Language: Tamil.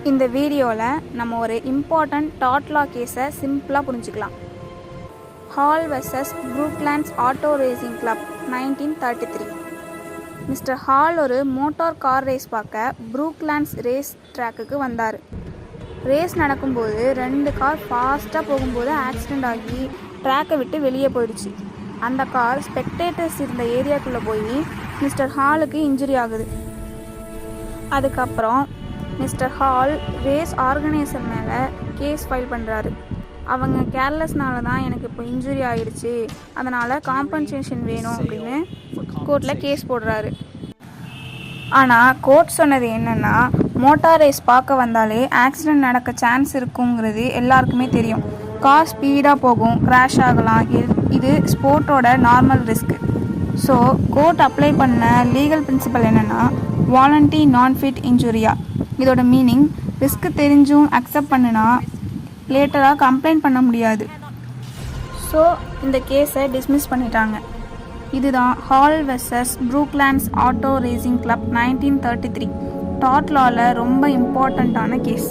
இந்த வீடியோவில் நம்ம ஒரு இம்பார்ட்டன்ட் டாட் லா கேஸை சிம்பிளாக புரிஞ்சுக்கலாம். Hall versus Brooklands auto racing club 1933. Mister Hall ஒரு மோட்டார் கார் ரேஸ் பார்க்க ப்ரூக்லேண்ட்ஸ் ரேஸ் ட்ராக்குக்கு வந்தார். ரேஸ் நடக்கும்போது 2 கார் ஃபாஸ்ட்டாக போகும்போது ஆக்சிடெண்ட் ஆகி ட்ராக்கை விட்டு வெளியே போயிடுச்சு. அந்த கார் ஸ்பெக்டேட்டர்ஸ் இருந்த ஏரியாக்குள்ளே போய் மிஸ்டர் ஹாலுக்கு இன்ஜுரி ஆகுது. அதுக்கப்புறம் மிஸ்டர் ஹால் ரேஸ் ஆர்கனைசர் மேலே கேஸ் ஃபைல் பண்ணுறாரு. அவங்க கேர்லெஸ்னால தான் எனக்கு இப்போ இன்ஜுரி ஆகிடுச்சு, அதனால் காம்பன்சேஷன் வேணும் அப்படின்னு கோர்ட்டில் கேஸ் போடுறாரு. ஆனால் கோர்ட் சொன்னது என்னென்னா, மோட்டார் ரேஸ் பார்க்க வந்தாலே ஆக்சிடெண்ட் நடக்க சான்ஸ் இருக்குங்கிறது எல்லாருக்குமே தெரியும். கார் ஸ்பீடாக போகும், கிராஷ் ஆகலாம், இது ஸ்போர்ட்டோட normal risk. So court apply பண்ண லீகல் பிரின்சிபல் என்னென்னா வாலண்டி நான் ஃபிட் இன்ஜுரியா. இதோட மீனிங் ரிஸ்க் தெரிஞ்சும் அக்செப்ட் பண்ணுனா லேட்டராக கம்ப்ளைண்ட் பண்ண முடியாது. ஸோ இந்த கேஸை டிஸ்மிஸ் பண்ணிட்டாங்க. இதுதான் Hall versus Brooklands auto racing club 1933 டாட் லாவில் ரொம்ப இம்பார்ட்டண்ட்டான கேஸ்.